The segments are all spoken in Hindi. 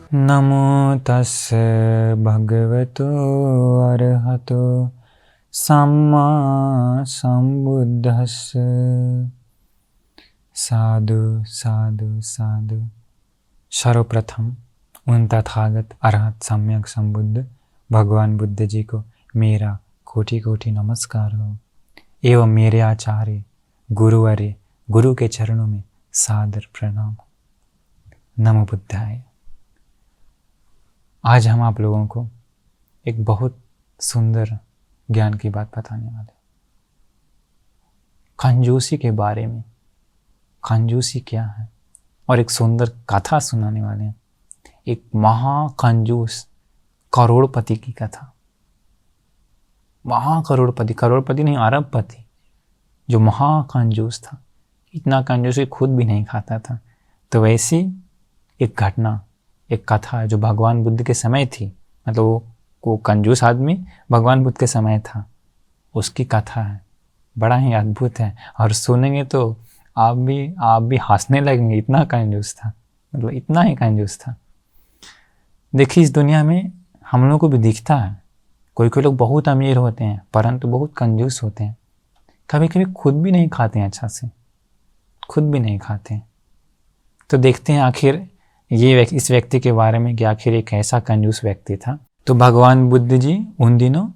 नमो तस्स भगवतो अरहतो सम्मा संबुद्धस्स। साधु साधु साधु। सर्वप्रथम उन तथागत अरहत सम्यक संबुद्ध भगवान बुद्ध जी को मेरा कोटि कोटि नमस्कार हो एवं मेरे आचार्य गुरुवर्य गुरु के चरणों में सादर प्रणाम। नमो बुद्धाय। आज हम आप लोगों को एक बहुत सुंदर ज्ञान की बात बताने वाले, कंजूसी के बारे में। कंजूसी क्या है और एक सुंदर कथा सुनाने वाले हैं। एक महाकंजूस करोड़पति की कथा। महाकरोड़पति, करोड़पति नहीं अरबपति, जो महाकंजूस था। इतना कंजूस कि खुद भी नहीं खाता था। तो वैसी एक घटना, एक कथा जो भगवान बुद्ध के समय थी, मतलब वो कंजूस आदमी भगवान बुद्ध के समय था, उसकी कथा है। बड़ा ही अद्भुत है और सुनेंगे तो आप भी हंसने लगेंगे। इतना कंजूस था, मतलब इतना ही कंजूस था। देखिए, इस दुनिया में हम लोग को भी दिखता है, कोई कोई लोग बहुत अमीर होते हैं परंतु बहुत कंजूस होते हैं। कभी कभी खुद भी नहीं खाते हैं, अच्छा से खुद भी नहीं खाते हैं। तो देखते हैं आखिर इस व्यक्ति के बारे में कि आखिर एक ऐसा कंजूस व्यक्ति था। तो भगवान बुद्ध जी उन दिनों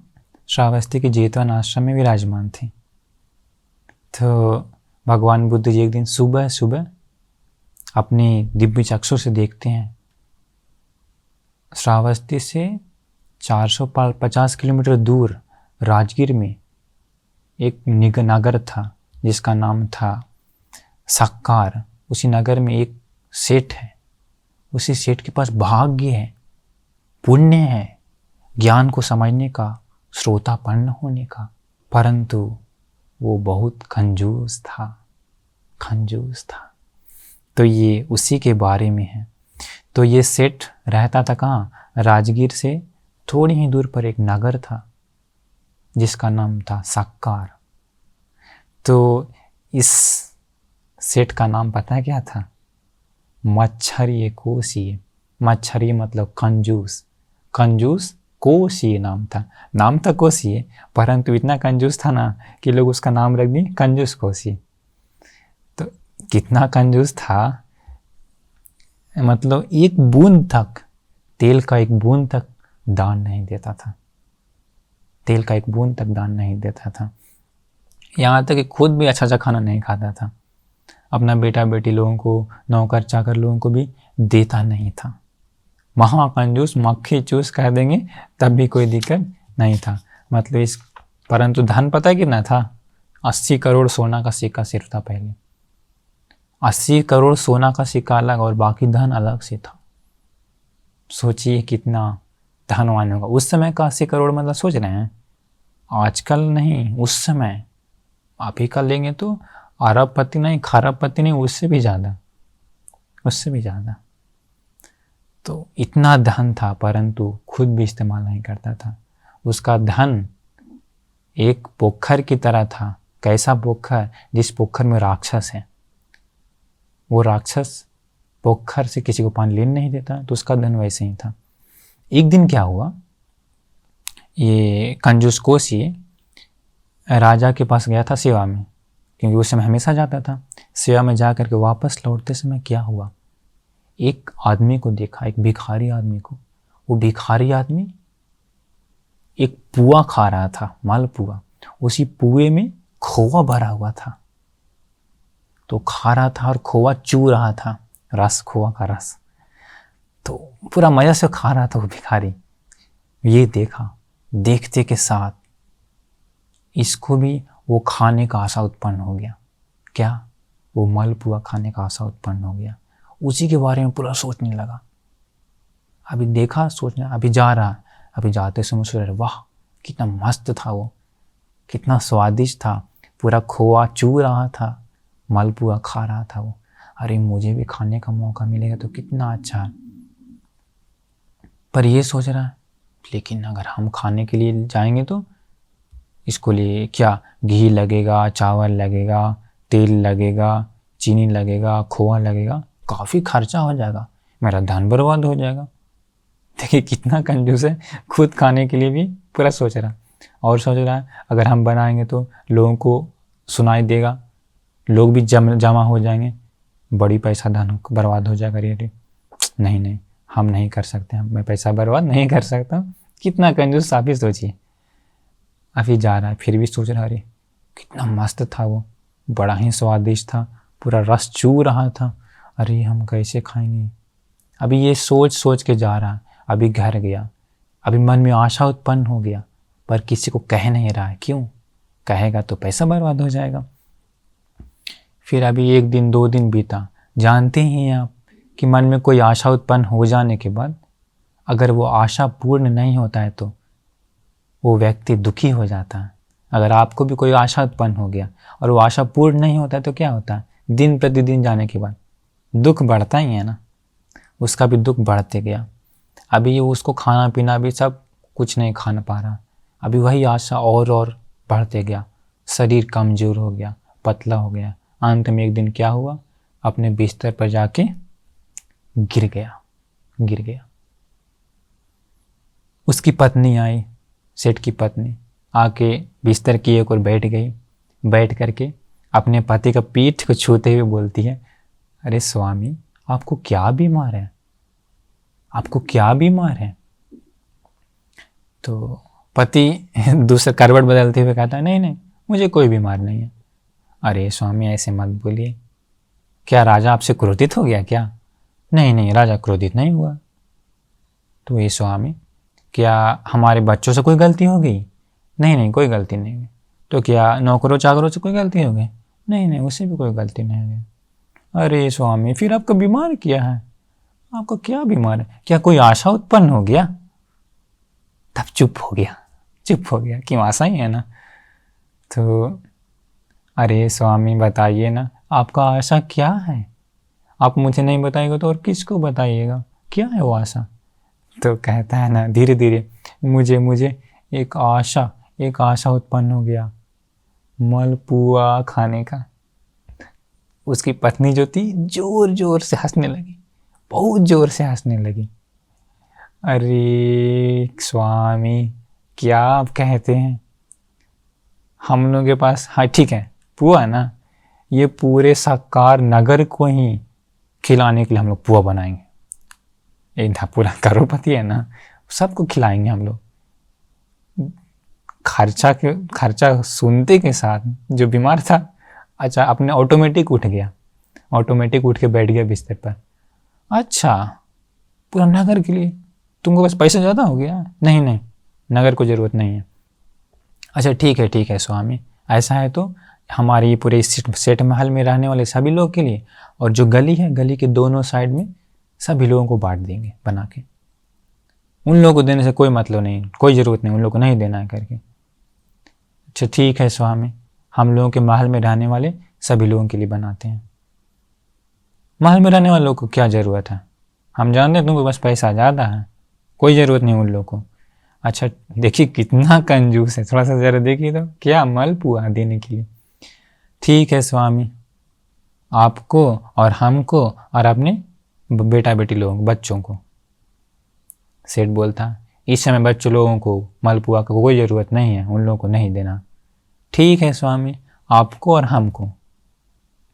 श्रावस्ती के जेतवन आश्रम में विराजमान थे। तो भगवान बुद्ध जी एक दिन सुबह सुबह अपनी दिव्य चक्षु से देखते हैं, श्रावस्ती से 450 किलोमीटर दूर राजगीर में एक नगर था जिसका नाम था सक्कार। उसी नगर में एक सेठ है। उसी सेठ के पास भाग्य है, पुण्य है, ज्ञान को समझने का, श्रोतापन्न होने का, परंतु वो बहुत कंजूस था। तो ये उसी के बारे में है। तो ये सेठ रहता था कहाँ? राजगीर से थोड़ी ही दूर पर एक नगर था जिसका नाम था सक्कार। तो इस सेठ का नाम पता है क्या था? मच्छरी कोसी। मच्छरी मतलब कंजूस, कंजूस कोसी नाम था। नाम था कोसी, परंतु इतना कंजूस था ना कि लोग उसका नाम रख दिए कंजूस कोसी। तो कितना कंजूस था, मतलब एक बूंद तक, तेल का एक बूंद तक दान नहीं देता था। तेल का एक बूंद तक दान नहीं देता था। यहाँ तक कि खुद भी अच्छा खाना नहीं खाता था। अपना बेटा बेटी लोगों को, नौकर चाकर लोगों को भी देता नहीं था। महाकंजूस, मक्खी चूस कह देंगे तब भी कोई दिक्कत नहीं था। मतलब इस, परंतु धन पता है कितना था? 80 करोड़ सोना का सिक्का सिर्फ था पहले। 80 करोड़ सोना का सिक्का अलग और बाकी धन अलग से था। सोचिए कितना धनवान होगा। उस समय का 80 करोड़ मतलब सोच रहे हैं, आजकल नहीं, उस समय आप ही का लेंगे तो अरबपति नहीं, खरबपति नहीं, उससे भी ज़्यादा। तो इतना धन था परंतु खुद भी इस्तेमाल नहीं करता था। उसका धन एक पोखर की तरह था। कैसा पोखर? जिस पोखर में राक्षस है, वो राक्षस पोखर से किसी को पानी लेने नहीं देता, तो उसका धन वैसे ही था। एक दिन क्या हुआ, ये कंजूस कोसी राजा के पास गया था सेवा में, क्योंकि उस समय हमेशा जाता था। सेवा में जा करके वापस लौटते समय क्या हुआ, एक आदमी को देखा, एक भिखारी आदमी को। वो भिखारी आदमी एक पुआ खा रहा था, मालपुआ। उसी पुए में खोआ भरा हुआ था, तो खा रहा था और खोआ चू रहा था, रस, खोआ का रस। तो पूरा मजा से खा रहा था वो भिखारी। ये देखा, देखते के साथ इसको भी वो खाने का आशा उत्पन्न हो गया। क्या? वो मालपुआ खाने का आशा उत्पन्न हो गया। उसी के बारे में पूरा सोचने लगा। अभी देखा, सोचना, अभी जा रहा, अभी जाते समय सोच रहा, वाह कितना मस्त था वो, कितना स्वादिष्ट था, पूरा खोआ चू रहा था, मालपुआ खा रहा था वो। अरे मुझे भी खाने का मौका मिलेगा तो कितना अच्छा है। पर ये सोच रहा है, लेकिन अगर हम खाने के लिए जाएंगे तो इसको लिए क्या, घी लगेगा, चावल लगेगा, तेल लगेगा, चीनी लगेगा, खोआ लगेगा, काफ़ी खर्चा हो जाएगा, मेरा धन बर्बाद हो जाएगा। देखिए कितना कंजूस है, खुद खाने के लिए भी पूरा सोच रहा, और सोच रहा है अगर हम बनाएंगे तो लोगों को सुनाई देगा, लोग भी जमा हो जाएंगे, बड़ी पैसा धन बर्बाद हो जाएगा। ये नहीं नहीं, हम नहीं कर सकते, मैं पैसा बर्बाद नहीं कर सकता। कितना कंजूस, आप ही सोचिए। अभी जा रहा है फिर भी सोच रहा, अरे कितना मस्त था वो, बड़ा ही स्वादिष्ट था, पूरा रस चू रहा था, अरे हम कैसे खाएंगे। अभी ये सोच सोच के जा रहा है। अभी घर गया, अभी मन में आशा उत्पन्न हो गया, पर किसी को कह नहीं रहा है। क्यों? कहेगा तो पैसा बर्बाद हो जाएगा। फिर अभी 1 दिन 2 दिन बीता। जानते ही हैं आप कि मन में कोई आशा उत्पन्न हो जाने के बाद अगर वो आशा पूर्ण नहीं होता है तो वो व्यक्ति दुखी हो जाता है। अगर आपको भी कोई आशा उत्पन्न हो गया और वो आशा पूर्ण नहीं होता है तो क्या होता है? दिन प्रतिदिन जाने के बाद दुख बढ़ता ही है ना। उसका भी दुख बढ़ते गया। अभी उसको खाना पीना भी सब कुछ नहीं खा पा रहा। अभी वही आशा और बढ़ते गया। शरीर कमज़ोर हो गया, पतला हो गया। अंत में एक दिन क्या हुआ? अपने बिस्तर पर जाके गिर गया। उसकी पत्नी आई, सेठ की पत्नी आके बिस्तर की एक ओर बैठ गई। बैठ करके अपने पति का पीठ को छूते हुए बोलती है, अरे स्वामी, आपको क्या बीमार है? आपको क्या बीमार है? तो पति दूसरा करवट बदलते हुए कहता है, नहीं नहीं, मुझे कोई बीमार नहीं है। अरे स्वामी, ऐसे मत बोलिए। क्या राजा आपसे क्रोधित हो गया क्या? नहीं नहीं, राजा क्रोधित नहीं हुआ। तो ये स्वामी, क्या हमारे बच्चों से कोई गलती हो गई? नहीं नहीं, कोई गलती नहीं हुई। तो क्या नौकरों चाकरों से कोई गलती हो गई? नहीं नहीं, उससे भी कोई गलती नहीं हुई। अरे स्वामी, फिर आपको बीमार किया है? आपको क्या बीमार है? क्या कोई आशा उत्पन्न हो गया? तब चुप हो गया। क्यों? आशा ही है ना। तो अरे स्वामी, बताइए ना, आपका आशा क्या है? आप मुझे नहीं बताइएगा तो और किसको बताइएगा? क्या है वो आशा? तो कहता है ना, धीरे धीरे, मुझे एक आशा उत्पन्न हो गया, मलपुआ खाने का। उसकी पत्नी जो थी जोर जोर से हंसने लगी, बहुत जोर से हंसने लगी। अरे स्वामी, क्या आप कहते हैं? हम लोगों के पास, हाँ ठीक है, पुआ ना, ये पूरे साकार नगर को ही खिलाने के लिए हम लोग पुआ बनाएंगे। एक पूरा करोड़पति है ना, सबको खिलाएंगे हम लोग। खर्चा सुनते के साथ जो बीमार था, अच्छा, अपने ऑटोमेटिक उठ के बैठ गया बिस्तर पर। अच्छा, पूरा नगर के लिए तुमको बस पैसा ज़्यादा हो गया? नहीं नहीं, नगर को ज़रूरत नहीं है। अच्छा ठीक है स्वामी, ऐसा है तो हमारे ये पूरे सेठ महल में रहने वाले सभी लोग के लिए, और जो गली है, गली के दोनों साइड में सभी लोगों को बांट देंगे बना के। उन लोगों को देने से कोई मतलब नहीं, कोई ज़रूरत नहीं, उन लोगों को नहीं देना है करके। अच्छा ठीक है स्वामी, हम लोगों के महल में रहने वाले सभी लोगों के लिए बनाते हैं। महल में रहने वाले लोगों को क्या ज़रूरत है? हम जानते हैं तुमको बस पैसा ज़्यादा है, कोई ज़रूरत नहीं उन लोगों को। अच्छा देखिए कितना कंजूस है, थोड़ा सा ज़रा देखिए तो, क्या मलपुआ देने के लिए। ठीक है स्वामी, आपको और हमको और अपने बेटा बेटी लोगों, बच्चों को। सेठ बोलता, इस समय बच्चों लोगों को मलपुआ का कोई ज़रूरत नहीं है, उन लोगों को नहीं देना। ठीक है स्वामी, आपको और हमको।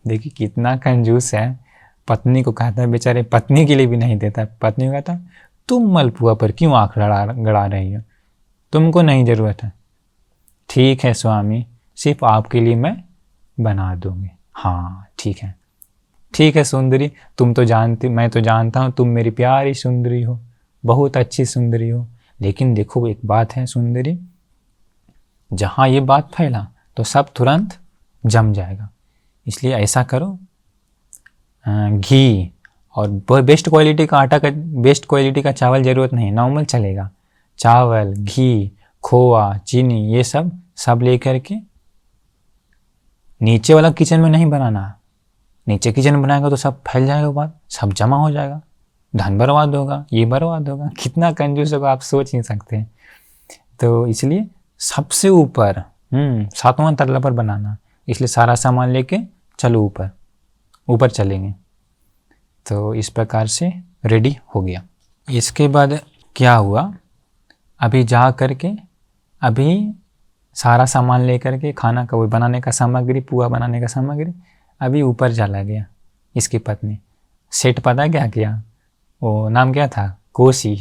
देखिए कितना कंजूस है। पत्नी को कहता है, बेचारे पत्नी के लिए भी नहीं देता। पत्नी को कहता, तुम मलपुआ पर क्यों आँख गड़ा रही हो? तुमको नहीं ज़रूरत है। ठीक है स्वामी, सिर्फ आपके लिए मैं बना दूंगी। हाँ ठीक है सुंदरी, मैं तो जानता हूँ तुम मेरी प्यारी सुंदरी हो, बहुत अच्छी सुंदरी हो। लेकिन देखो एक बात है सुंदरी, जहाँ ये बात फैला तो सब तुरंत जम जाएगा। इसलिए ऐसा करो, घी और बेस्ट क्वालिटी का आटा का, बेस्ट क्वालिटी का चावल ज़रूरत नहीं, नॉर्मल चलेगा। चावल, घी, खोआ, चीनी, ये सब लेकर के नीचे वाला किचन में नहीं बनाना। नीचे किचन में बनाएगा तो सब फैल जाएगा, बात सब जमा हो जाएगा, धन बर्बाद होगा, ये बर्बाद होगा। कितना कंजूस होगा आप सोच नहीं सकते। तो इसलिए सबसे ऊपर 7वां तल्ला पर बनाना। इसलिए सारा सामान लेके चलो ऊपर चलेंगे। तो इस प्रकार से रेडी हो गया। इसके बाद क्या हुआ, अभी जा करके अभी सारा सामान लेकर के खाना का वो बनाने का सामग्री, पुआ बनाने का सामग्री अभी ऊपर चला गया इसकी पत्नी। सेठ पता क्या किया, वो नाम क्या था, कोसी,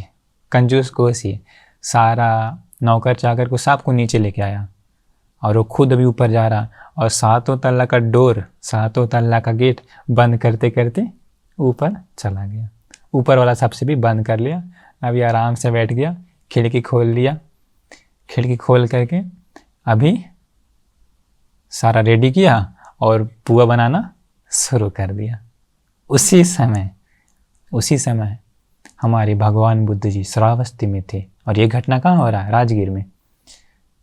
कंजूस कोसी, सारा नौकर चाकर को सबको नीचे लेके आया और वो खुद अभी ऊपर जा रहा और 7 तल्ला का डोर, 7 तल्ला का गेट बंद करते करते ऊपर चला गया। ऊपर वाला सबसे भी बंद कर लिया, अभी आराम से बैठ गया, खिड़की खोल लिया, खिड़की खोल करके अभी सारा रेडी किया और पुआ बनाना शुरू कर दिया। उसी समय हमारे भगवान बुद्ध जी श्रावस्ती में थे। और ये घटना कहाँ हो रहा है, राजगीर में।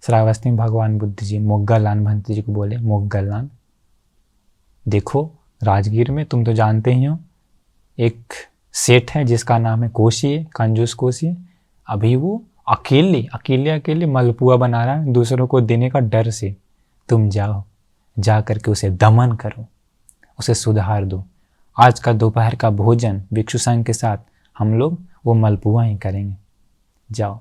श्रावस्ती में भगवान बुद्ध जी मोग्गललान भंत जी को बोले, मोग्गललान देखो राजगीर में तुम तो जानते ही हो एक सेठ है जिसका नाम है कोसी है, कंजूस कोसी है। अभी वो अकेले मलपुआ बना रहा है दूसरों को देने का डर से। तुम जाओ, जा करके उसे दमन करो, उसे सुधार दो। आज का दोपहर का भोजन भिक्षु संघ के साथ हम लोग वो मलपुआ ही करेंगे, जाओ।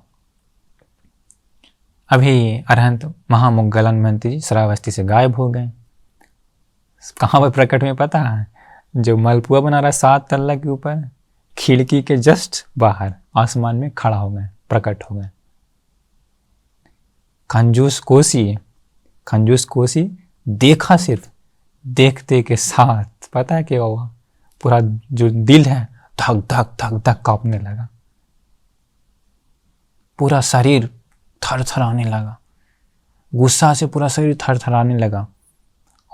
अभी अरहंत महामोग्गललान भंत जी श्रावस्ती से गायब हो गए। कहाँ पर प्रकट हुए पता है, जो मलपुआ बना रहा 7 तल्ला के ऊपर, खिड़की के जस्ट बाहर आसमान में खड़ा हो गए, प्रकट हो गए। कंजूस कोसी देखा, सिर्फ देखते के साथ पता है क्या हुआ, पूरा जो दिल है धक धक धक धक कांपने लगा, पूरा शरीर थरथराने लगा, गुस्सा से पूरा शरीर थरथराने लगा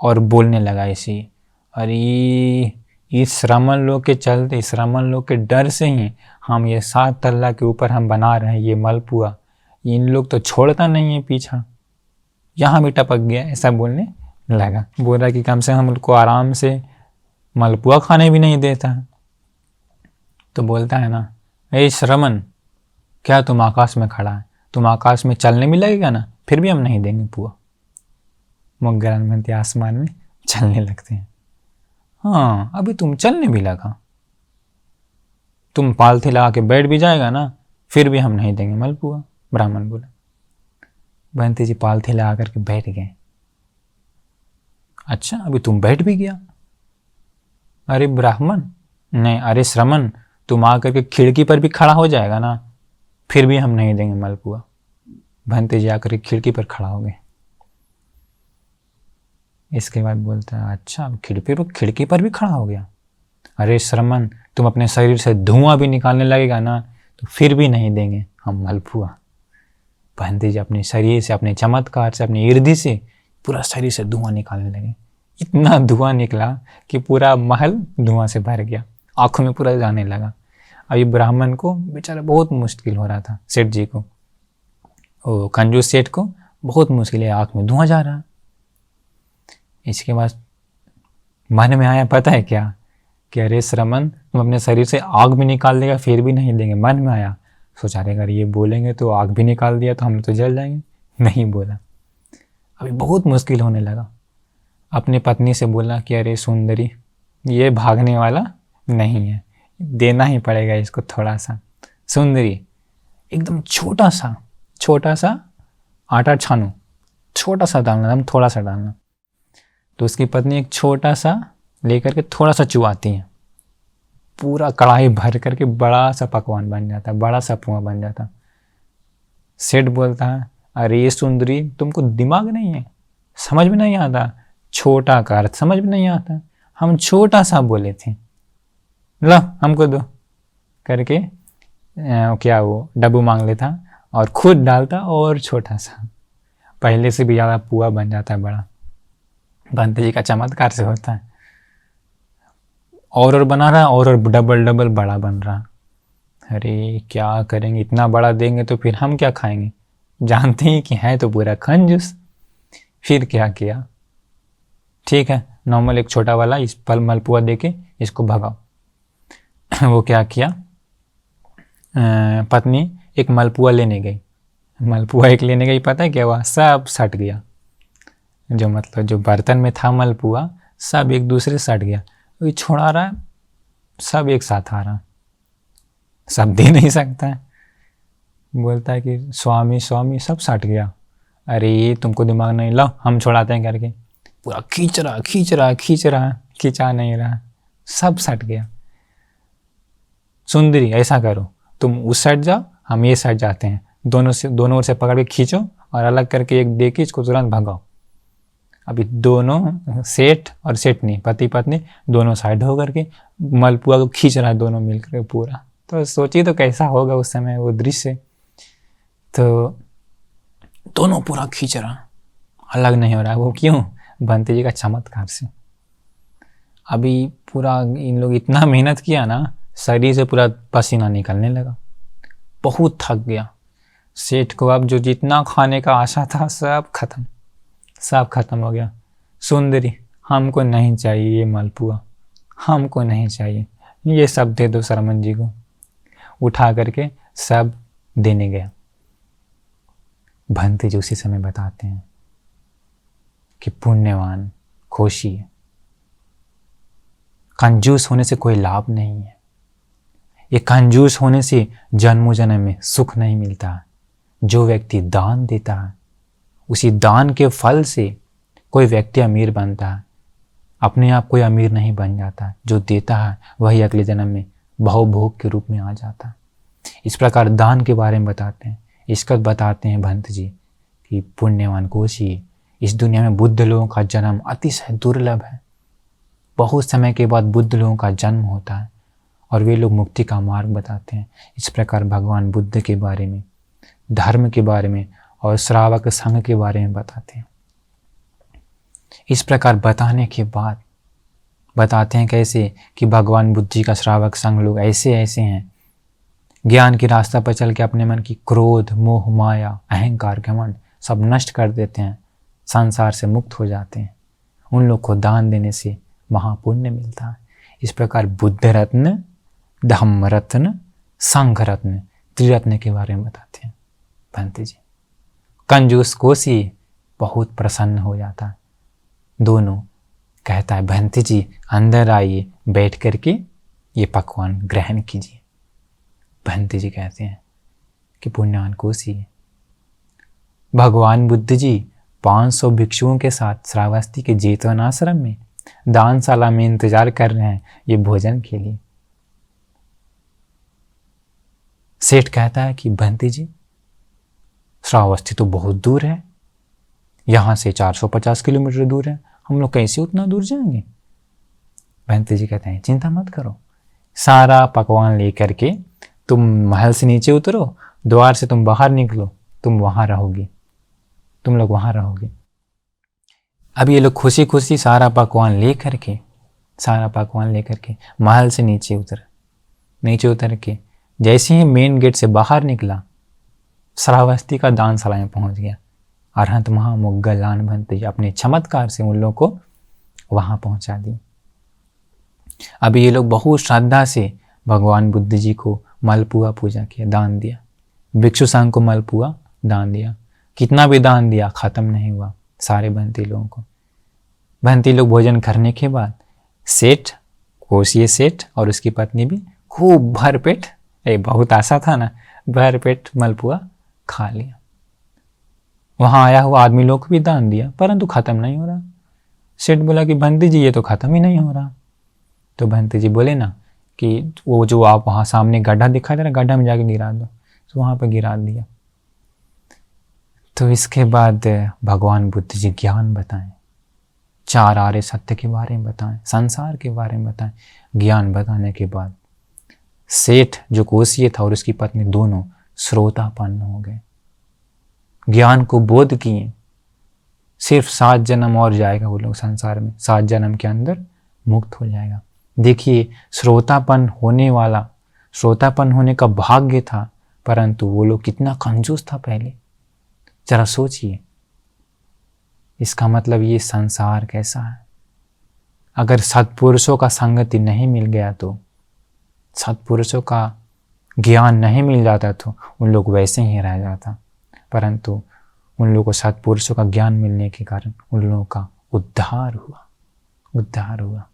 और बोलने लगा ऐसे, अरे इस श्रमण लोग के चलते, श्रमण लोग के डर से ही हम ये 7 तल्ला के ऊपर हम बना रहे हैं ये मलपुआ, इन लोग तो छोड़ता नहीं है पीछा, यहाँ भी टपक गया, ऐसा बोलने लगा। बोल रहा कि कम से हम उनको आराम से मलपुआ खाने भी नहीं देता। तो बोलता है ना, ए श्रमण, क्या तुम आकाश में खड़ा है, तुम आकाश में चलने भी लगेगा ना, फिर भी हम नहीं देंगे पुआ। मोग्गललान भंत आसमान में चलने लगते हैं। हाँ, अभी तुम चलने भी लगा, तुम पालथी लगा के बैठ भी जाएगा ना, फिर भी हम नहीं देंगे मलपुआ। ब्राह्मण बोला। भंत जी पालथी लगा करके बैठ गए। अच्छा, अभी तुम बैठ भी गया। अरे ब्राह्मण, नहीं, अरे श्रमण, तुम आकर के खिड़की पर भी खड़ा हो जाएगा ना, फिर भी हम नहीं देंगे मलपुआ। भंत जी आकर के खिड़की पर खड़ा हो गए। इसके बाद बोलता है, अच्छा खिड़की पर भी खड़ा हो गया। अरे श्रमण, तुम अपने शरीर से धुआं भी निकालने लगेगा ना, तो फिर भी नहीं देंगे हम मलपुआ। भंत जी अपने शरीर से, अपने चमत्कार से, अपनी ईर्दी से पूरा शरीर से धुआं निकालने लगे। इतना धुआं निकला कि पूरा महल धुआं से भर गया, आंखों में पूरा जाने लगा। अभी ब्राह्मण को बेचारा बहुत मुश्किल हो रहा था, सेठ जी को, ओ कंजूस सेठ को बहुत मुश्किल है, आंख में धुआं जा रहा। इसके बाद मन में आया पता है क्या, कि अरे श्रमण, तुम अपने शरीर से आग भी निकाल देगा फिर भी नहीं देंगे। मन में आया, सोचा अरे अगर ये बोलेंगे तो आग भी निकाल दिया तो हम लोग तो जल जाएंगे। नहीं बोला। अभी बहुत मुश्किल होने लगा। अपनी पत्नी से बोला कि अरे सुंदरी, ये भागने वाला नहीं है, देना ही पड़ेगा इसको थोड़ा सा। सुंदरी, एकदम छोटा सा आटा छानो, छोटा सा डालना, हम थोड़ा सा डालना। तो उसकी पत्नी एक छोटा सा लेकर के थोड़ा सा चुआती है, पूरा कढ़ाई भर करके बड़ा सा पकवान बन जाता, बड़ा सा पुआ बन जाता। सेठ बोलता है, अरे ये सुंदरी, तुमको दिमाग नहीं है, समझ में नहीं आता, छोटा का अर्थ समझ में नहीं आता, हम छोटा सा बोले थे, लो हमको दो करके क्या वो डब्बू मांग लेता और खुद डालता और छोटा सा, पहले से भी ज़्यादा पुआ बन जाता है बड़ा। भंत जी का चमत्कार से होता है, और बना रहा और डबल बड़ा बन रहा। अरे क्या करेंगे, इतना बड़ा देंगे तो फिर हम क्या खाएंगे, जानते ही कि है तो पूरा कंजूस। फिर क्या किया, ठीक है नॉर्मल एक छोटा वाला इस पल मलपुआ दे के इसको भगाओ। वो क्या किया, पत्नी एक मलपुआ लेने गई, मलपुआ एक लेने गई, पता है क्या हुआ, सब सट गया, जो मतलब जो बर्तन में था मलपुआ सब एक दूसरे से सट गया। वही छोड़ा रहा है, सब एक साथ आ रहा, सब दे नहीं सकता है। बोलता है कि स्वामी स्वामी सब सट गया। अरे ये तुमको दिमाग नहीं, लाओ हम छोड़ाते हैं करके पूरा खींच रहा, खींचा नहीं रहा, सब सट गया। सुंदरी ऐसा करो, तुम उस साइड जाओ, हम ये साइड जाते हैं, दोनों ओर से पकड़ के खींचो और अलग करके एक दे के इसको तुरंत भगाओ। अभी दोनों सेठ और सेठनी पति पत्नी दोनों साइड होकर के मलपुआ को खींच रहा है दोनों मिलकर पूरा। तो सोचिए तो कैसा होगा उस समय वो दृश्य। तो दोनों पूरा खींच रहा, अलग नहीं हो रहा। वो क्यों? बंती जी का चमत्कार से। अभी पूरा इन लोग इतना मेहनत किया ना, शरीर से पूरा पसीना निकलने लगा, बहुत थक गया। सेठ को अब जो जितना खाने का आशा था सब खत्म हो गया। सुंदरी हमको नहीं चाहिए ये मालपुआ, हमको नहीं चाहिए, ये सब दे दो सरमन जी को। उठा करके सब देने गया। भंते जी उसी समय बताते हैं कि पुण्यवान खुशी है, कंजूस होने से कोई लाभ नहीं है। ये कंजूस होने से जन्मों जन्म में सुख नहीं मिलता। जो व्यक्ति दान देता है उसी दान के फल से कोई व्यक्ति अमीर बनता है, अपने आप कोई अमीर नहीं बन जाता। जो देता है वही अगले जन्म में बहुभोग के रूप में आ जाता है। इस प्रकार दान के बारे में बताते हैं। इसका बताते हैं भंत जी कि पुण्यवान कोशी, इस दुनिया में बुद्ध लोगों का जन्म अतिशय दुर्लभ है। बहुत समय के बाद बुद्ध लोगों का जन्म होता है और वे लोग मुक्ति का मार्ग बताते हैं। इस प्रकार भगवान बुद्ध के बारे में, धर्म के बारे में और श्रावक संघ के बारे में बताते हैं। इस प्रकार बताने के बाद बताते हैं कैसे कि भगवान बुद्ध जी का श्रावक संघ लोग ऐसे हैं, ज्ञान के रास्ता पर चल के अपने मन की क्रोध, मोह, माया, अहंकार, घमंड सब नष्ट कर देते हैं, संसार से मुक्त हो जाते हैं। उन लोग को दान देने से महापुण्य मिलता है। इस प्रकार बुद्ध रत्न, धम्म रत्न, संघ रत्न, त्रिरत्न के बारे में बताते हैं भंते जी। कंजूस कोसी बहुत प्रसन्न हो जाता है। दोनों कहता है भंते जी अंदर आइए, बैठ करके ये पकवान ग्रहण कीजिए। भंते जी कहते हैं कि पुण्यवान कोसी, भगवान बुद्ध जी 500 भिक्षुओं के साथ श्रावस्ती के जेतवन आश्रम में दानशाला में इंतजार कर रहे हैं ये भोजन के लिए। सेठ कहता है कि भंते जी श्रावस्ती तो बहुत दूर है, यहाँ से 450 किलोमीटर दूर है, हम लोग कैसे उतना दूर जाएंगे? भंते जी कहते हैं चिंता मत करो, सारा पकवान लेकर के तुम महल से नीचे उतरो, द्वार से तुम बाहर निकलो, तुम लोग वहाँ रहोगे। अब ये लोग खुशी खुशी सारा पकवान लेकर के महल से नीचे उतर के जैसे ही मेन गेट से बाहर निकला, श्रावस्ती का दानशाला में पहुंच गया। अरहंत महामुग्गलान भंते जी अपने चमत्कार से उन लोगों को वहां पहुंचा दी। अभी ये लोग बहुत श्रद्धा से भगवान बुद्ध जी को मलपुआ पूजा किया, दान दिया। भिक्षु संघ को मलपुआ दान दिया। कितना भी दान दिया खत्म नहीं हुआ सारे भंती लोगों को। भंती लोग भोजन करने के बाद सेठ, कोसिए सेठ और उसकी पत्नी भी खूब भरपेट, बहुत आशा था ना, भरपेट मलपुआ खा लिया। वहां आया हुआ आदमी लोग को भी दान दिया, परंतु खत्म नहीं हो रहा। सेठ बोला कि भंती जी ये तो खत्म ही नहीं हो रहा। तो भंती जी बोले ना कि वो जो आप वहां सामने गड्ढा दिखा दे रहा, गड्ढा में जाके गिरा दो। तो वहां पर गिरा दिया। तो इसके बाद भगवान बुद्ध जी ज्ञान बताएं, 4 आर्य सत्य के बारे में बताएं, संसार के बारे में बताएं। ज्ञान बताने के बाद सेठ जो कोसिए था और उसकी पत्नी दोनों श्रोतापन्न हो गए, ज्ञान को बोध किए। सिर्फ 7 जन्म और जाएगा वो लोग संसार में, 7 जन्म के अंदर मुक्त हो जाएगा। देखिए श्रोतापन्न होने का भाग्य था, परंतु वो लोग कितना कंजूस था पहले। जरा सोचिए, इसका मतलब ये संसार कैसा है। अगर सत्पुरुषों का संगति नहीं मिल गया, तो सत्पुरुषों का ज्ञान नहीं मिल जाता, तो उन लोग वैसे ही रह जाता। परंतु उन लोगों को सत्पुरुषों का ज्ञान मिलने के कारण उन लोगों का उद्धार हुआ।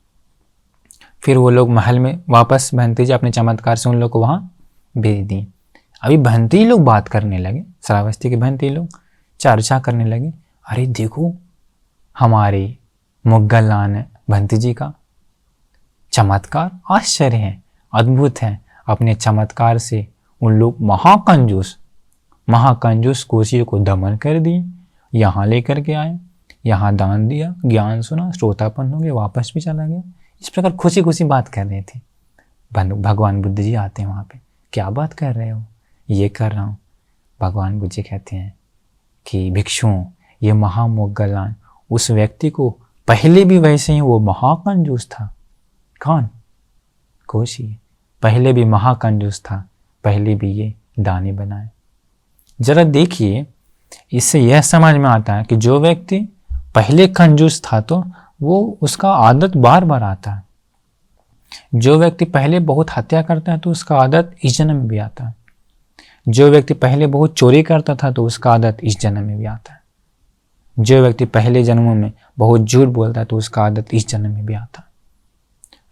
फिर वो लोग महल में वापस भंते जी अपने चमत्कार से उन लोग को वहाँ भेज दिए। अभी भंती लोग बात करने लगे, श्रावस्ती के भंती लोग चर्चा करने लगे, अरे देखो हमारे मुगलान भंती जी का चमत्कार, आश्चर्य है, अद्भुत है। अपने चमत्कार से उन लोग महाकंजूस कोशियों को दमन कर दिए, यहाँ लेकर के आए, यहाँ दान दिया, ज्ञान सुना, श्रोतापन हो गया, वापस भी चला गया। इस प्रकार खुशी खुशी बात कर रहे थे। भगवान बुद्ध जी आते हैं वहाँ पे, क्या बात कर रहे हो? ये कर रहा हूँ। भगवान बुद्ध जी कहते हैं कि भिक्षुओं, ये महामुगलान उस व्यक्ति को पहले भी वैसे ही वो महाकंजूस था। कौन? कोशी। पहले भी महाकंजूस था, पहले भी ये दानी बनाए। जरा देखिए, इससे यह समझ में आता है कि जो व्यक्ति पहले कंजूस था तो वो उसका आदत बार बार आता है। जो व्यक्ति पहले बहुत हत्या करता है तो उसका आदत इस जन्म में भी आता है। जो व्यक्ति पहले बहुत चोरी करता था तो उसका आदत इस जन्म में भी आता है। जो व्यक्ति पहले जन्मों में बहुत झूठ बोलता है तो उसका आदत इस जन्म में भी आता है।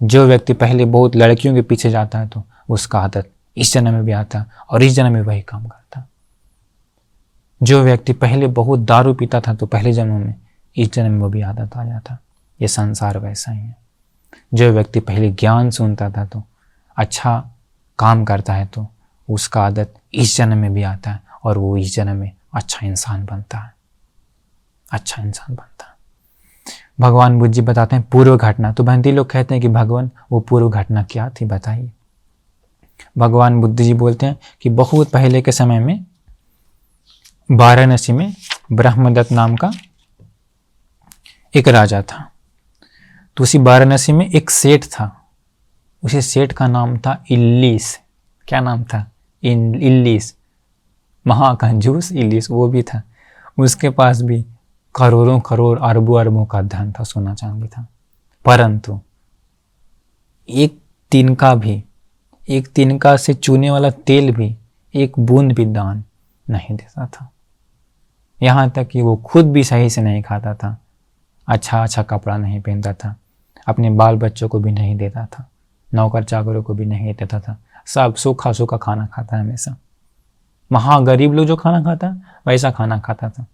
जो व्यक्ति पहले बहुत लड़कियों के पीछे जाता है तो उसका आदत इस जन्म में भी आता है और इस जन्म में वही काम करता है। जो व्यक्ति पहले बहुत दारू पीता था तो पहले जन्मों में इस जन्म में वो भी आदत आ जाता। ये संसार वैसा ही है। जो व्यक्ति पहले ज्ञान सुनता था तो अच्छा काम करता है तो उसका आदत इस जन्म में भी आता है और वो इस जन्म में अच्छा इंसान बनता है, अच्छा इंसान बनता है। भगवान बुद्ध जी बताते हैं पूर्व घटना। तो भंती लोग कहते हैं कि भगवान वो पूर्व घटना क्या थी बताइए। भगवान बुद्ध जी बोलते हैं कि बहुत पहले के समय में वाराणसी में ब्रह्मदत्त नाम का एक राजा था। तो उसी वाराणसी में एक सेठ था। उसी सेठ का नाम था इल्लीस। क्या नाम था? इल्लीस। महाकंजूस इल्लीस वो भी था। उसके पास भी करोड़ों करोड़ अरबों अरबों का धन था, सोना चांदी था। परंतु एक तिनका से चूने वाला तेल भी, एक बूंद भी दान नहीं देता था। यहाँ तक कि वो खुद भी सही से नहीं खाता था, अच्छा कपड़ा नहीं पहनता था, अपने बाल बच्चों को भी नहीं देता था, नौकर चाकरों को भी नहीं देता था। सब सूखा सूखा खाना खाता है हमेशा। महागरीब लोग जो खाना खाता है वैसा खाना खाता था।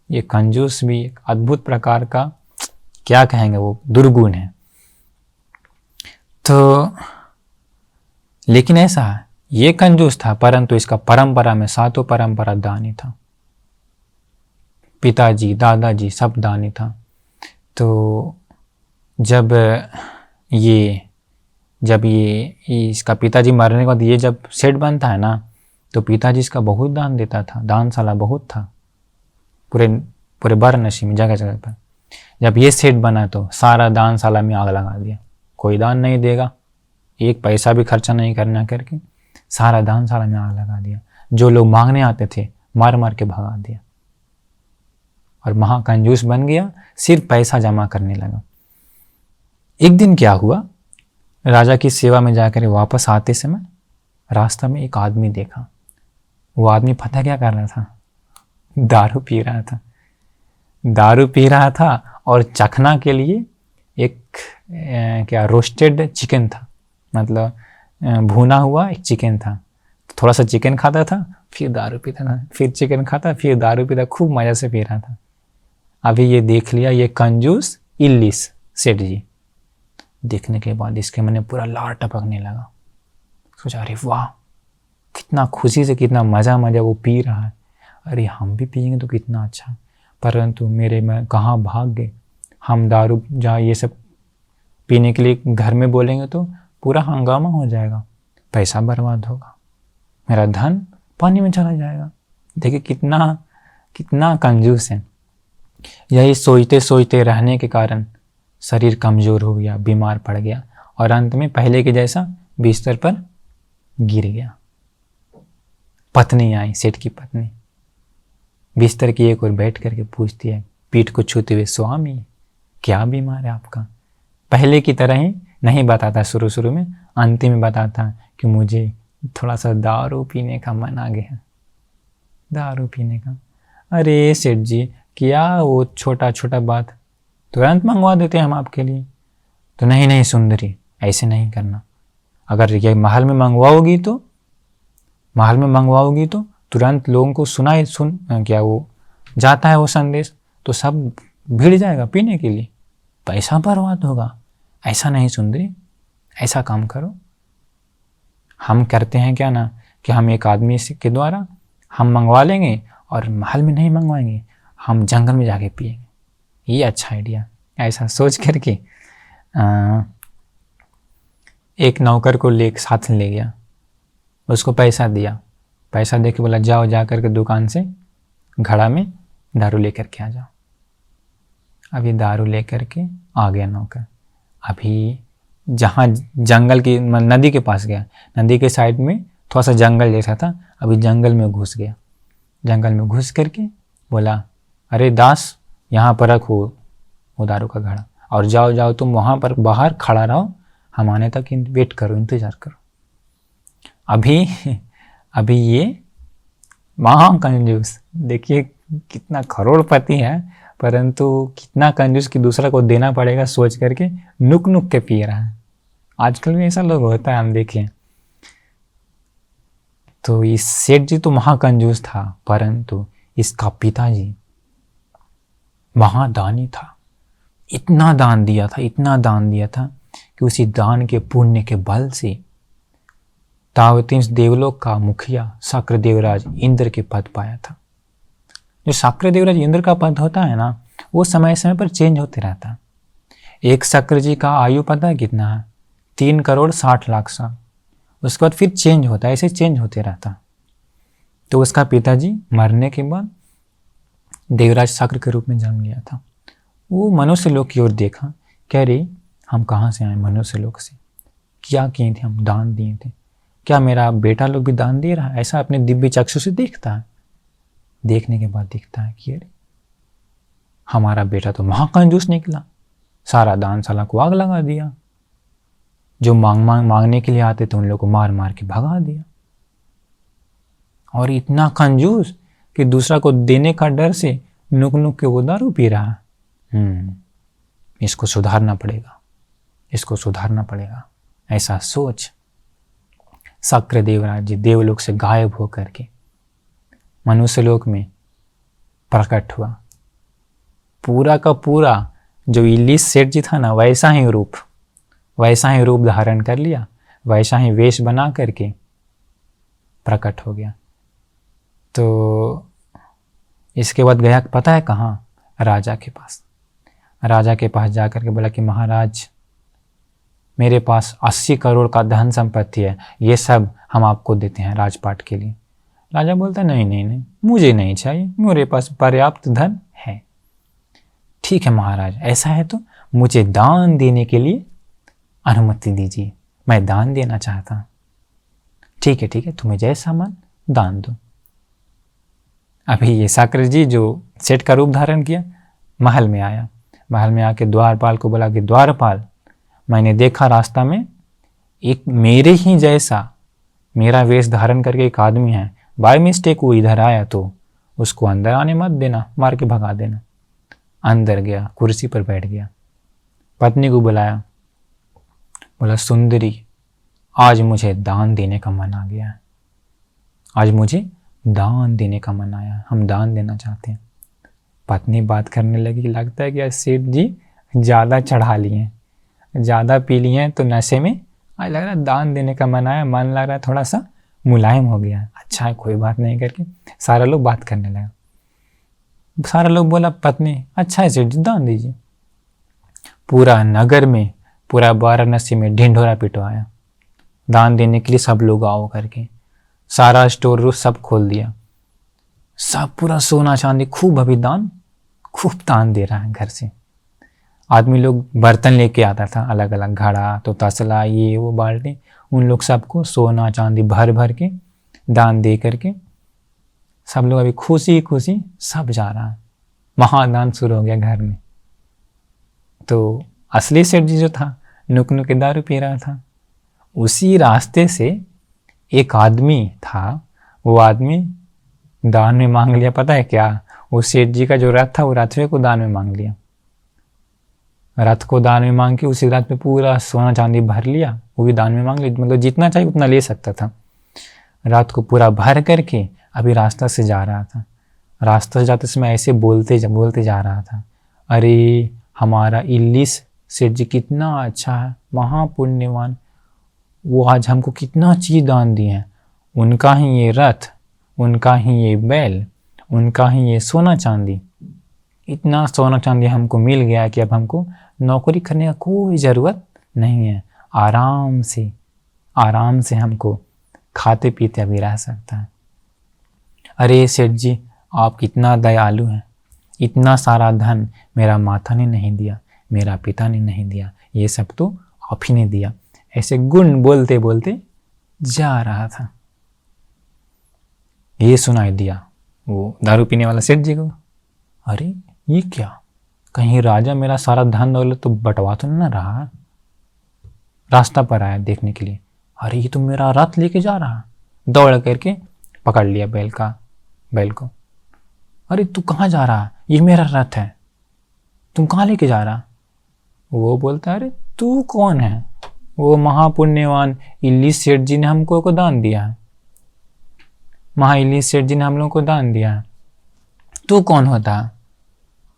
ये कंजूस भी एक अद्भुत प्रकार का, क्या कहेंगे, वो दुर्गुण है। तो लेकिन ऐसा है, ये कंजूस था परंतु इसका परंपरा में सातों परंपरा दानी था। पिताजी दादाजी सब दानी था। तो जब ये इसका पिताजी मरने के बाद ये जब सेठ बनता है ना, तो पिताजी इसका बहुत दान देता था। दानशाला बहुत था पूरे वाराणसी में, जगह जगह पर। जब ये सेठ बना तो सारा दानशाला में आग लगा दिया। कोई दान नहीं देगा, एक पैसा भी खर्चा नहीं करना करके सारा दानशाला में आग लगा दिया। जो लोग मांगने आते थे मार मार के भगा दिया और महाकंजूस बन गया, सिर्फ पैसा जमा करने लगा। एक दिन क्या हुआ, राजा की सेवा में जाकर वापस आते समय रास्ता में एक आदमी देखा। वो आदमी पता क्या कर रहा था? दारू पी रहा था। दारू पी रहा था और चखना के लिए एक रोस्टेड चिकन था, मतलब भुना हुआ एक चिकन था। थोड़ा सा चिकन खाता था, फिर दारू पीता था, फिर चिकन खाता, फिर दारू पीता, खूब मज़े से पी रहा था। अभी ये देख लिया ये कंजूस इल्लीस सेठ जी। देखने के बाद इसके मन में पूरा लार टपकने लगा। सोचा अरे वाह, कितना खुशी से, कितना मज़ा वो पी रहा है। अरे हम भी पिएंगे तो कितना अच्छा। परंतु मेरे में कहाँ भाग गए। हम दारू जहाँ ये सब पीने के लिए घर में बोलेंगे तो पूरा हंगामा हो जाएगा, पैसा बर्बाद होगा, मेरा धन पानी में चला जाएगा। देखिए कितना कंजूस है। यही सोचते सोचते रहने के कारण शरीर कमज़ोर हो गया, बीमार पड़ गया और अंत में पहले के जैसा बिस्तर पर गिर गया। पत्नी आई, सेठ की पत्नी, बिस्तर की एक ओर बैठ करके पूछती है पीठ को छूते हुए, स्वामी क्या बीमार है आपका? पहले की तरह ही नहीं बताता शुरू में, अंतिम में बताता कि मुझे थोड़ा सा दारू पीने का मन आ गया। दारू पीने का? अरे सेठ जी, क्या वो छोटा बात, तुरंत मंगवा देते हैं हम आपके लिए। तो नहीं सुंदरी, ऐसे नहीं करना। अगर ये महल में मंगवाओगी तो महल में मंगवाओगी तो तुरंत लोगों को क्या वो जाता है वो संदेश, तो सब भिड़ जाएगा पीने के लिए, पैसा बर्बाद होगा। ऐसा नहीं सुंदरी, ऐसा काम करो। हम करते हैं क्या ना कि हम एक आदमी के द्वारा हम मंगवा लेंगे और महल में नहीं मंगवाएंगे, हम जंगल में जाके पिएंगे। ये अच्छा आइडिया। ऐसा सोच करके एक नौकर को साथ ले गया, उसको पैसा दिया, पैसा दे के बोला जाओ जा करके दुकान से घड़ा में दारू लेकर के आ जाओ। अभी दारू लेकर के आ गया नौकर। अभी जहाँ जंगल की नदी के पास गया, नदी के साइड में थोड़ा सा जंगल जैसा था, अभी जंगल में घुस गया। जंगल में घुस करके बोला अरे दास यहाँ पर रखो वो दारू का घड़ा, और जाओ जाओ तुम वहाँ पर बाहर खड़ा रहो, हम आने तक वेट करो, इंतज़ार करो। अभी ये महाकंजूस, देखिए कितना करोड़पति है, परंतु कितना कंजूस कि दूसरा को देना पड़ेगा सोच करके नुक नुक के पी रहा है। आजकल भी ऐसा लोग होता है, हम देखें। तो इस सेठ जी तो महाकंजूस था, परंतु इसका पिताजी महादानी था। इतना दान दिया था, इतना दान दिया था कि उसी दान के पुण्य के बल से तावतींस देवलोक का मुखिया शक्र देवराज इंद्र के पद पाया था। जो शक्र देवराज इंद्र का पद होता है ना, वो समय समय पर चेंज होते रहता। एक शक्र जी का आयु पता है कितना है? 3,60,00,000 साल। उसके बाद फिर चेंज होता है, ऐसे चेंज होते रहता। तो उसका पिताजी मरने के बाद देवराज शक्र के रूप में जन्म लिया था। वो मनुष्य लोक की ओर देखा, कह रही हम कहाँ से आए मनुष्य लोक से, क्या किए थे हम, दान दिए थे, क्या मेरा बेटा लोग भी दान दे रहा है? ऐसा अपने दिव्य चक्षु से देखता है। देखने के बाद दिखता है कि अरे हमारा बेटा तो महाकंजूस निकला, सारा दान साला को आग लगा दिया, जो मांगने के लिए आते थे उन लोगों को मार मार के भगा दिया, और इतना कंजूस कि दूसरा को देने का डर से नुक नुक के वो दारू पी रहा है। इसको सुधारना पड़ेगा, इसको सुधारना पड़ेगा। ऐसा सोच शक्र देवराज जी देवलोक से गायब होकर के मनुष्य लोक में प्रकट हुआ। पूरा का पूरा जो इल्लीस सेठ जी था ना, वैसा ही रूप धारण कर लिया, वैसा ही वेश बना करके प्रकट हो गया। तो इसके बाद गया पता है कहाँ? राजा के पास। राजा के पास जा कर के बोला कि महाराज मेरे पास 80 करोड़ का धन संपत्ति है, ये सब हम आपको देते हैं राजपाट के लिए। राजा बोलता नहीं नहीं नहीं, मुझे नहीं चाहिए, मेरे पास पर्याप्त धन है। ठीक है महाराज, ऐसा है तो मुझे दान देने के लिए अनुमति दीजिए, मैं दान देना चाहता हूँ। ठीक है, तुम्हें जैसा मन दान दो। अभी ये शक्र जी जो सेठ का रूप धारण किया, महल में आया। महल में आके द्वारपाल को बोला कि द्वारपाल, मैंने देखा रास्ता में एक मेरे ही जैसा मेरा वेश धारण करके एक आदमी है, बाय मिस्टेक वो इधर आया तो उसको अंदर आने मत देना, मार के भगा देना। अंदर गया, कुर्सी पर बैठ गया, पत्नी को बुलाया, बोला सुंदरी आज मुझे दान देने का मन आ गया है, आज मुझे दान देने का मन आया, हम दान देना चाहते हैं। पत्नी बात करने लगी, लगता है कि सेठ जी ज़्यादा चढ़ा लिए, ज़्यादा पी लिए हैं, तो नशे में आज लग रहा है दान देने का मन आया, मन लग रहा है थोड़ा सा मुलायम हो गया। अच्छा है, कोई बात नहीं करके सारा लोग बात करने लगा। सारा लोग बोला पत्नी अच्छा है सेठ जी दान दीजिए। पूरा नगर में, पूरा वाराणसी में ढिंढोरा पिटवाया दान देने के लिए, सब लोग आओ करके। सारा स्टोर रूम सब खोल दिया, सब पूरा सोना चांदी खूब खूब दान दे रहा है। घर से आदमी लोग बर्तन लेके आता था, अलग अलग घड़ा, तो तसला, ये वो बाल्टी, उन लोग सबको सोना चांदी भर भर के दान दे करके सब लोग अभी खुशी खुशी सब जा रहा है। महादान शुरू हो गया घर में। तो असली सेठ जी जो था नुक नुक के दारू पी रहा था। उसी रास्ते से एक आदमी था, वो आदमी दान में मांग लिया, पता है क्या? वो सेठ जी का जो रथ था वो रथवे को दान में मांग लिया। रथ को दान में मांग के उसी रात में पूरा सोना चांदी भर लिया, वो भी दान में मांग लिया। मतलब जितना चाहिए उतना ले सकता था। रात को पूरा भर करके अभी रास्ता से जा रहा था। रास्ता से जाते समय ऐसे बोलते जा रहा था, अरे हमारा इल्लीस सेठ जी कितना अच्छा है, महापुण्यवान, वो आज हमको कितना चीज़ दान दिए हैं, उनका ही ये रथ, उनका ही ये बैल, उनका ही ये सोना चांदी, इतना सोना चांदी हमको मिल गया कि अब हमको नौकरी करने का कोई ज़रूरत नहीं है, आराम से हमको खाते पीते अभी रह सकता है। अरे सेठ जी आप कितना दयालु हैं, इतना सारा धन मेरा माता ने नहीं दिया, मेरा पिता ने नहीं दिया, ये सब तो आप ही ने दिया। ऐसे गुण बोलते बोलते जा रहा था। ये सुनाई दिया वो दारू पीने वाला सेठ जी को, अरे ये क्या, कहीं राजा मेरा सारा धन दौलत तो बंटवा तो ना रहा। रास्ता पर आया देखने के लिए, अरे ये तो मेरा रथ लेके जा रहा। दौड़ करके पकड़ लिया बैल को। अरे तू कहाँ जा रहा, ये मेरा रथ है, तुम कहाँ लेके जा रहा। वो बोलता, अरे तू कौन है, वो महापुण्यवान इल्लीस सेठ जी ने हमको को दान दिया है, इल्लीस सेठ जी ने हम लोगों को दान दिया है, तू कौन होता है,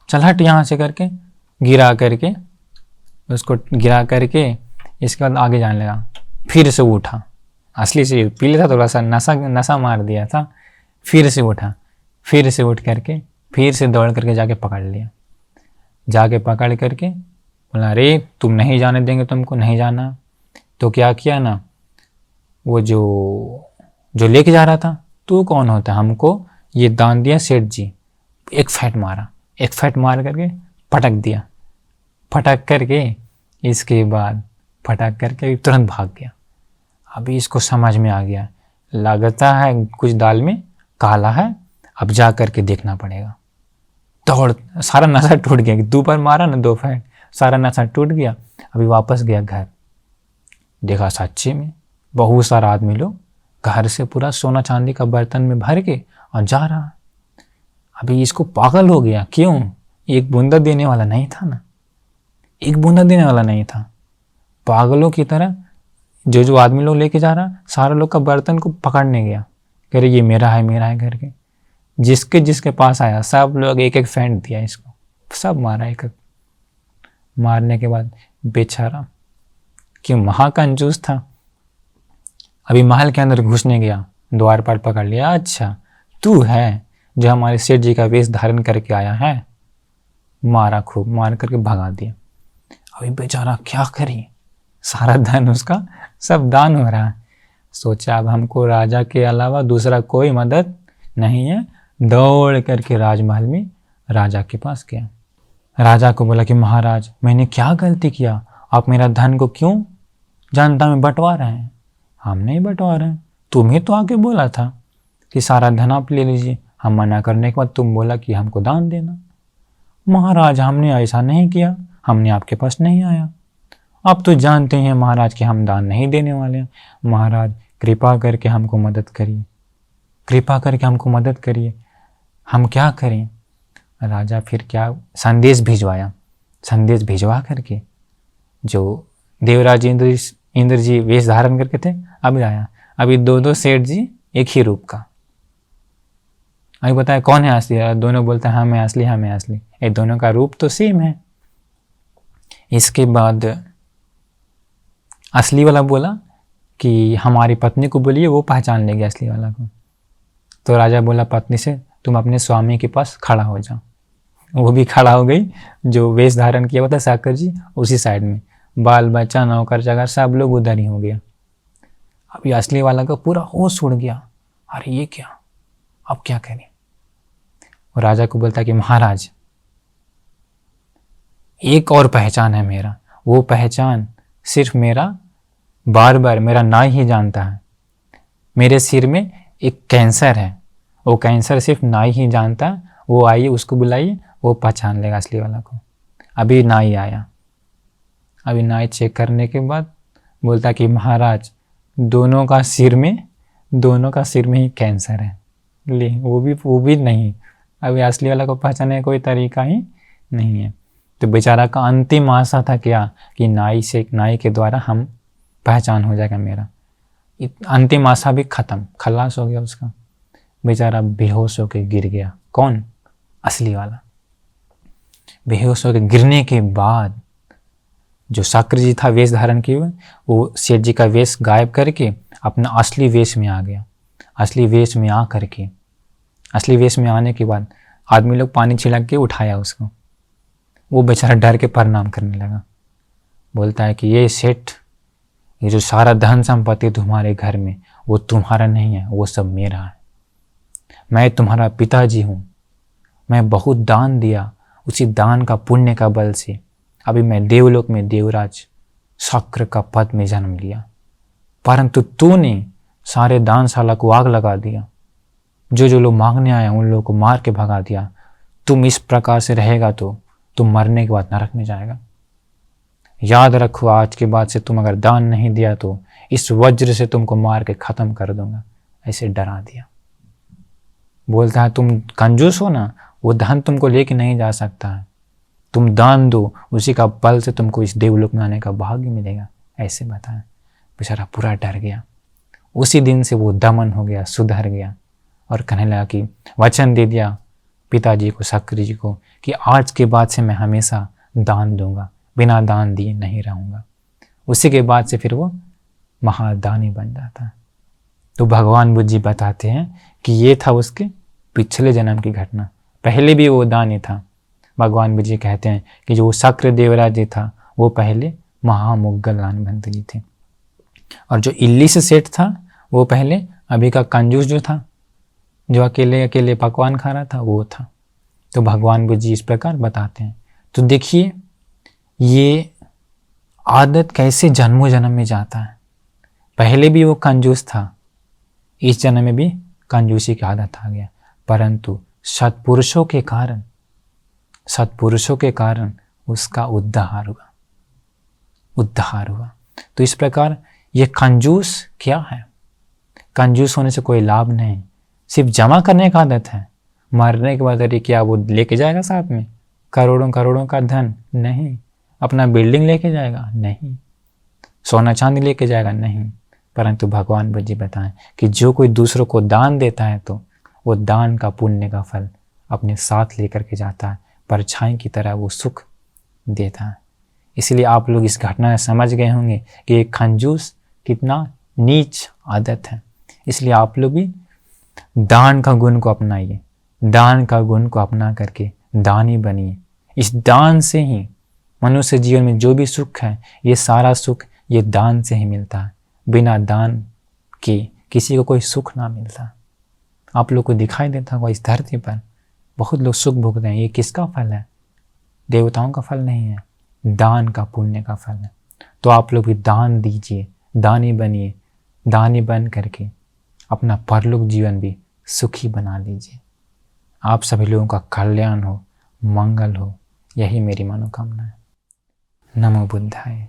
चल हट यहाँ से करके उसको गिरा करके इसके बाद आगे जाने लगा। फिर से उठा, असली से पी लिया था, थोड़ा सा नशा मार दिया था। फिर से उठा, फिर से उठ करके फिर से दौड़ करके जाके पकड़ लिया। जाके पकड़ करके बोला, अरे तुम नहीं जाने देंगे, तुमको नहीं जाना। तो क्या किया ना, वो जो लेके जा रहा था, तू कौन होता, हमको ये दान दिया सेठ जी, एक फैट मार करके पटक दिया। फटक करके इसके बाद फटक करके तुरंत भाग गया। अभी इसको समझ में आ गया, लगता है कुछ दाल में काला है, अब जा करके देखना पड़ेगा। दौड़, सारा नशा टूट गया, दोपहर मारा ना 2 फैट, सारा नशा टूट गया। अभी वापस गया घर, देखा सच्चे में बहुत सारा आदमी लोग घर से पूरा सोना चांदी का बर्तन में भर के और जा रहा। अभी इसको पागल हो गया, क्यों, एक बूंदा देने वाला नहीं था ना, एक बूंदा देने वाला नहीं था। पागलों की तरह जो आदमी लोग लेके जा रहा, सारे लोग का बर्तन को पकड़ने गया, कह रहे ये मेरा है करके। जिसके पास आया सब लोग एक एक फेंट दिया इसको, सब मारा एक एक। मारने के बाद बेचारा क्यों महाकंजूस था, अभी महल के अंदर घुसने गया, द्वार पर पकड़ लिया, अच्छा तू है जो हमारे सेठ जी का वेश धारण करके आया है। मारा, खूब मार करके भगा दिया। अभी बेचारा क्या करे, सारा धन उसका सब दान हो रहा है। सोचा अब हमको राजा के अलावा दूसरा कोई मदद नहीं है। दौड़ करके राजमहल में राजा के पास गया। राजा को बोला कि महाराज मैंने क्या गलती किया, आप मेरा धन को क्यों जनता में बंटवा रहे हैं। हम नहीं बंटवा रहे हैं, तुम्हें तो आके बोला था कि सारा धन आप ले लीजिए, हम मना करने के बाद तुम बोला कि हमको दान देना। महाराज हमने ऐसा नहीं किया, हमने आपके पास नहीं आया। आप तो जानते हैं महाराज कि हम दान नहीं देने वाले हैं। महाराज कृपा करके हमको मदद करिए, कृपा करके हमको मदद करिए, हम क्या करें। राजा फिर क्या संदेश भिजवाया, संदेश भिजवा करके जो देवराज इंद्र जी वेश धारण करके थे अभी आया। अभी 2 सेठ जी एक ही रूप का। अभी बताया कौन है असली, दोनों बोलते हैं हम असली, हमें असली, ये दोनों का रूप तो सेम है। इसके बाद असली वाला बोला कि हमारी पत्नी को बोलिए, वो पहचान लेगी असली वाला को। तो राजा बोला पत्नी से, तुम अपने स्वामी के पास खड़ा हो जाओ। वो भी खड़ा हो गई, जो वेश धारण किया हुआ था साकर जी उसी साइड में, बाल बच्चा नौकर चाकर सब लोग उधर ही हो गया। अभी असली वाला का पूरा होश उड़ गया, अरे ये क्या, अब क्या करें। और राजा को बोलता कि महाराज एक और पहचान है मेरा, वो पहचान सिर्फ मेरा बार मेरा नाई ही जानता है। मेरे सिर में एक कैंसर है, वो कैंसर सिर्फ नाई ही जानता है। वो आइए, उसको बुलाइए, वो पहचान लेगा असली वाला को। अभी नाई आया, अभी नाई चेक करने के बाद बोलता कि महाराज दोनों का सिर में ही कैंसर है। ले वो भी नहीं, अभी असली वाला को पहचानने का कोई तरीका ही नहीं है। तो बेचारा का अंतिम आशा था क्या कि नाई के द्वारा हम पहचान हो जाएगा मेरा। अंतिम आशा भी खत्म, खलास हो गया उसका। बेचारा बेहोश होकर गिर गया। कौन? असली वाला। बेहोश होकर गिरने के बाद जो शक्र जी था वेश धारण किए हुए, वो सेठ जी का वेश गायब करके अपना असली वेश में आ गया। असली वेश में आ करके, असली वेश में आने के बाद आदमी लोग पानी छिड़क के उठाया उसको। वो बेचारा डर के प्रणाम करने लगा। बोलता है कि ये सेठ, ये जो सारा धन संपत्ति तुम्हारे घर में, वो तुम्हारा नहीं है, वो सब मेरा है। मैं तुम्हारा पिताजी हूँ, मैं बहुत दान दिया, उसी दान का पुण्य का बल से अभी मैं देवलोक में देवराज शक्र का पद में जन्म लिया, परंतु तूने सारे दानशाला को आग लगा दिया। जो जो लोग मांगने आए उन लोगों को मार के भगा दिया। तुम इस प्रकार से रहेगा तो तुम मरने के बाद नरक में जाएगा। याद रखो, आज के बाद से तुम अगर दान नहीं दिया तो इस वज्र से तुमको मार के खत्म कर दूंगा। ऐसे डरा दिया। बोलता है तुम कंजूस हो ना, वो धन तुमको लेके नहीं जा सकता है, तुम दान दो, उसी का बल से तुमको इस देवलोक में आने का भाग्य मिलेगा। ऐसे बताया। बेचारा पूरा डर गया। उसी दिन से वो दमन हो गया, सुधर गया और कहने लगा कि वचन दे दिया पिताजी को, शक्र जी को, कि आज के बाद से मैं हमेशा दान दूंगा, बिना दान दिए नहीं रहूँगा। उसी के बाद से फिर वो महादानी बन जाता है। तो भगवान बुद्ध जी बताते हैं कि ये था उसके पिछले जन्म की घटना। पहले भी वो दानी था। भगवान बुद्ध जी कहते हैं कि जो शक्र देवराज जी था वो पहले महामुग्गल दानवंत जी थे, और जो इल्ली से सेठ था वो पहले अभी का कंजूस जो था, जो अकेले अकेले पकवान खा रहा था, वो था। तो भगवान बुद्ध जी इस प्रकार बताते हैं। तो देखिए ये आदत कैसे जन्मों जन्म में जाता है। पहले भी वो कंजूस था, इस जन्म में भी कंजूसी की आदत आ गया, परंतु सत्पुरुषों के कारण उसका उद्धार हुआ। तो इस प्रकार ये कंजूस क्या है? कंजूस होने से कोई लाभ नहीं, सिर्फ जमा करने का आदत है। मरने के बाद अरे क्या वो लेके जाएगा साथ में करोड़ों करोड़ों का धन? नहीं। अपना बिल्डिंग लेके जाएगा? नहीं। सोना चांदी लेके जाएगा? नहीं। परंतु भगवान बुद्ध जी बताएं कि जो कोई दूसरों को दान देता है तो वो दान का पुण्य का फल अपने साथ लेकर के जाता है, परछाई की तरह वो सुख देता है। इसलिए आप लोग इस घटना से समझ गए होंगे कि एक कंजूस कितना नीच आदत है। इसलिए आप लोग भी दान का गुण को अपनाइए, दान का गुण को अपना करके दानी बनिए। इस दान से ही मनुष्य जीवन में जो भी सुख है, ये सारा सुख ये दान से ही मिलता है। बिना दान के किसी को कोई सुख ना मिलता। आप लोग को दिखाई देता होगा इस धरती पर बहुत लोग सुख भोगते हैं। ये किसका फल है? देवताओं का फल नहीं है, दान का पुण्य का फल है। तो आप लोग भी दान दीजिए, दानी बनिए। दानी बन करके अपना परलोक जीवन भी सुखी बना लीजिए। आप सभी लोगों का कल्याण हो, मंगल हो, यही मेरी मनोकामना है। नमो बुद्धाय।